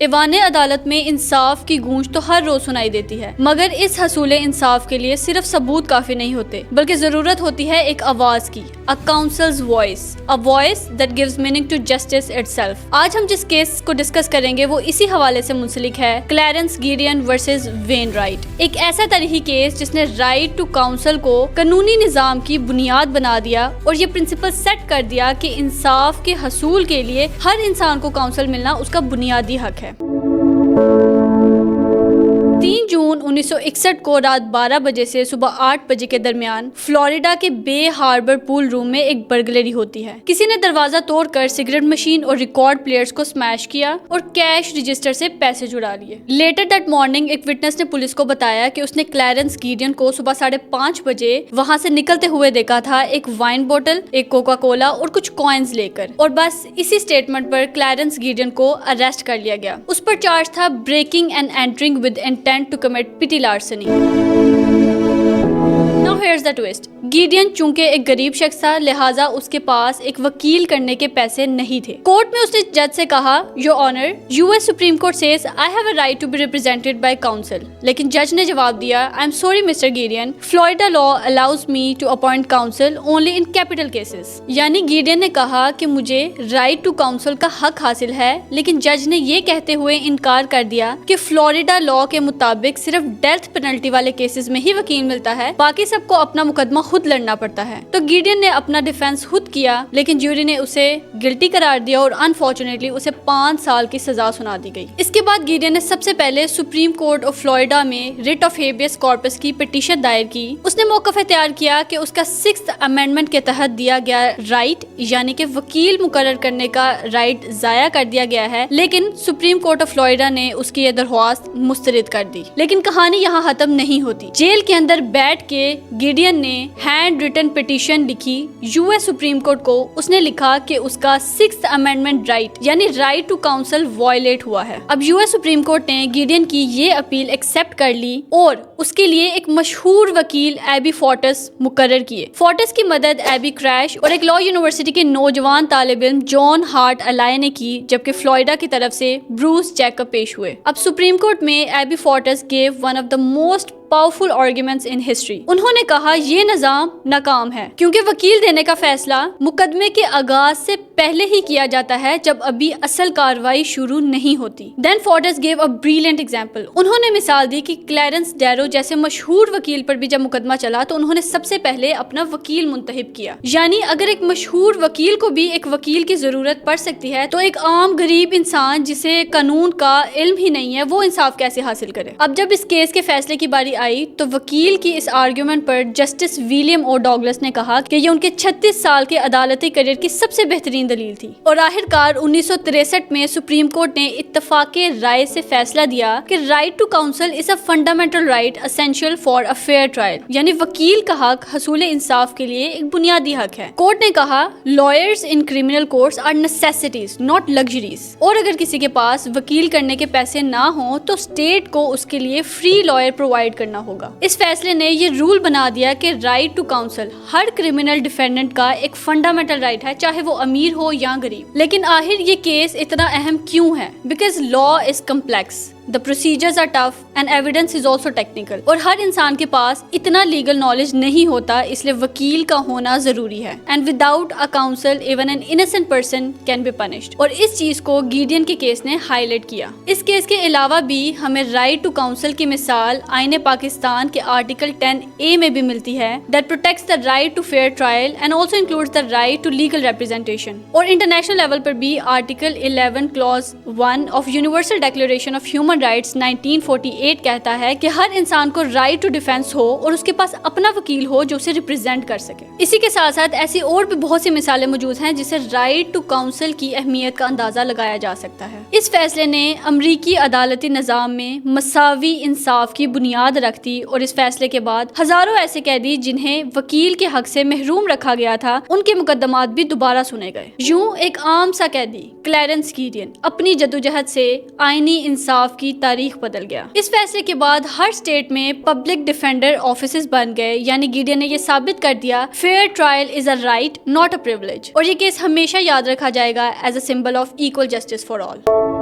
ایوان عدالت میں انصاف کی گونج تو ہر روز سنائی دیتی ہے، مگر اس حصول انصاف کے لیے صرف ثبوت کافی نہیں ہوتے، بلکہ ضرورت ہوتی ہے ایک آواز کی، a counsel's voice, a voice that gives meaning to justice itself۔ آج ہم جس کیس کو ڈسکس کریں گے وہ اسی حوالے سے منسلک ہے، کلیرنس گیڈین ورسز وین رائٹ، ایک ایسا تاریخی کیس جس نے رائٹ ٹو کاؤنسل کو قانونی نظام کی بنیاد بنا دیا اور یہ پرنسپل سیٹ کر دیا کہ انصاف کے حصول کے لیے ہر انسان کو کاؤنسل ملنا اس کا بنیادی حق ہے۔ 3 جون 1961 کو رات 12 بجے سے صبح 8 بجے کے درمیان فلوریڈا کے بے ہاربر پول روم میں ایک برگلری ہوتی ہے۔ کسی نے دروازہ توڑ کر سگریٹ مشین اور ریکارڈ پلیئرز کو سمیش کیا اور کیش رجسٹر سے پیسے چرا لیے۔ لیٹر دیٹ مارننگ ایک وٹنس نے پولیس کو بتایا کہ اس نے کلیرنس گیڈین کو صبح 5:30 بجے وہاں سے نکلتے ہوئے دیکھا تھا، ایک وائن بوٹل، ایک کوکا کولا اور کچھ کوائنز لے کر، اور بس اسی سٹیٹمنٹ پر کلیرنس گیڈین کو اریسٹ کر لیا گیا۔ اس پر چارج تھا breaking and entering with intent to commit petty larceny۔ Now here's the twist۔ گیڈین چونکہ ایک غریب شخص تھا، لہٰذا اس کے پاس ایک وکیل کرنے کے پیسے نہیں تھے۔ کورٹ میں اس نے جج سے کہا، Your Honor, US Supreme Court says I have a right to be represented by counsel۔ لیکن جج نے جواب دیا، I'm sorry Mr. Gideon, Florida law allows me to appoint counsel only in capital cases۔ یعنی گیڈین نے کہا کہ مجھے رائٹ ٹو کاؤنسل کا حق حاصل ہے، لیکن جج نے یہ کہتے ہوئے انکار کر دیا کہ فلوریڈا لاء کے مطابق صرف ڈیتھ پینلٹی والے کیسز میں ہی وکیل ملتا ہے، باقی سب کو اپنا مقدمہ خود لڑنا پڑتا ہے۔ تو گیڈین نے اپنا ڈیفینس خود کیا، لیکن جیوری نے اسے گلٹی قرار دیا اور انفارچونیٹلی اسے 5 سال کی سزا سنا دی گئی۔ اس کے بعد گیڈین نے سب سے پہلے سپریم کورٹ آف فلوریڈا میں ریٹ آف ہیبیس کارپس کی پٹیشن دائر کی۔ اس نے موقف اختیار کیا کہ اس کا 6th امینڈمنٹ کے تحت دیا گیا رائٹ، یعنی کہ وکیل مقرر کرنے کا رائٹ ضائع کر دیا گیا ہے، لیکن سپریم کورٹ آف فلوریڈا نے اس کی یہ درخواست مسترد کر دی۔ لیکن کہانی یہاں ختم نہیں ہوتی۔ جیل کے اندر بیٹھ کے گیڈین نے ہینڈ ریٹن پٹیشن لکھی US سپریم کورٹ کو۔ اس نے لکھا کہ اس کا 6th امینڈمنٹ رائٹ یعنی رائٹ ٹو کاؤنسل وائلیٹ ہوا ہے۔ اب US سپریم کورٹ نے گیڈین کی یہ اپیل ایکسپٹ کر لی اور اس کے لیے ایک مشہور وکیل ایبی فورٹس مقرر کیے۔ فورٹس کی مدد ایبی کریش اور ایک لاء یونیورسٹی کے نوجوان طالب علم جان ہارٹ الائے نے کی، جبکہ فلوریڈا کی طرف سے بروس جیکب پیش ہوئے۔ اب سپریم کورٹ میں Abbey forts give one of the most powerful arguments in history. انہوں نے کہا یہ نظام ناکام ہے کیونکہ وکیل دینے کا فیصلہ مقدمے کے آغاز سے پہلے ہی کیا جاتا ہے جب ابھی اصل کارروائی شروع نہیں ہوتی۔ Then Fortas gave a brilliant example. انہوں نے مثال دی کہ کلیرنس ڈیرو جیسے مشہور وکیل پر بھی جب مقدمہ چلا تو انہوں نے سب سے پہلے اپنا وکیل منتخب کیا۔ یعنی اگر ایک مشہور وکیل کو بھی ایک وکیل کی ضرورت پڑ سکتی ہے تو ایک عام غریب انسان جسے قانون کا علم ہی نہیں ہے وہ انصاف کیسے حاصل کرے؟ اب جب اس کیس کے فیصلے کی باری آئی تو وکیل کی اس آرگیومنٹ پر جسٹس ولیم او ڈاگلس نے کہا کہ یہ ان کے 36 سال کے عدالتی کیریئر کی سب سے بہترین دلیل تھی، اور آخرکار 1963 میں سپریم کورٹ نے اتفاق رائے سے فیصلہ دیا کہ right to counsel is a fundamental right essential for a fair trial, یعنی وکیل کا حق حصول انصاف کے لیے ایک بنیادی حق ہے۔ کورٹ نے کہا lawyers in criminal courts are necessities not luxuries, اور اگر کسی کے پاس وکیل کرنے کے پیسے نہ ہوں تو اسٹیٹ کو اس کے لیے فری لائر پرووائڈ کرنا ہوگا۔ اس فیصلے نے یہ رول بنا دیا کہ رائٹ ٹو کاؤنسل ہر کرمنل ڈیفینڈنٹ کا ایک فنڈامنٹل رائٹ ہے، چاہے وہ امیر ہو یا غریب۔ لیکن آخر یہ کیس اتنا اہم کیوں ہے؟ Because law is complex, the procedures are tough and evidence is also technical، اور ہر انسان کے پاس اتنا لیگل نالج نہیں ہوتا، اس لیے وکیل کا ہونا ضروری ہے۔ and without a counsel even an innocent person can be punished، اور اس چیز کو گیڈین کے کیس نے ہائی لائٹ کیا۔ اس کیس کے علاوہ بھی ہمیں رائٹ ٹو کاؤنسل کی مثال آئین پاکستان کے آرٹیکل 10A میں بھی ملتی ہے that protects the right to fair trial and also includes the right to legal representation، اور انٹرنیشنل لیول پر بھی article 11 clause 1 of Universal Declaration of Human rights 1948 کہتا ہے کہ ہر انسان کو رائٹ ٹو ڈیفینس ہو اور اس کے پاس اپنا وکیل ہو جو اسے ریپرزینٹ کر سکے۔ اسی کے ساتھ ساتھ ایسی اور بھی بہت سی مثالیں موجود ہیں جس سے رائٹ ٹو کاؤنسل کی اہمیت کا اندازہ لگایا جا سکتا ہے۔ اس فیصلے نے امریکی عدالتی نظام میں مساوی انصاف کی بنیاد رکھ دی، اور اس فیصلے کے بعد ہزاروں ایسے قیدی جنہیں وکیل کے حق سے محروم رکھا گیا تھا ان کے مقدمات بھی دوبارہ سنے گئے۔ یوں ایک عام سا قیدی کلیرنس گیڈین اپنی جدوجہد سے آئینی انصاف کی تاریخ بدل گیا۔ اس فیصلے کے بعد ہر اسٹیٹ میں پبلک ڈیفینڈر آفیسز بن گئے، یعنی گیڈین نے یہ ثابت کر دیا fair trial is a right not a privilege, اور یہ کیس ہمیشہ یاد رکھا جائے گا as a symbol of equal justice for all.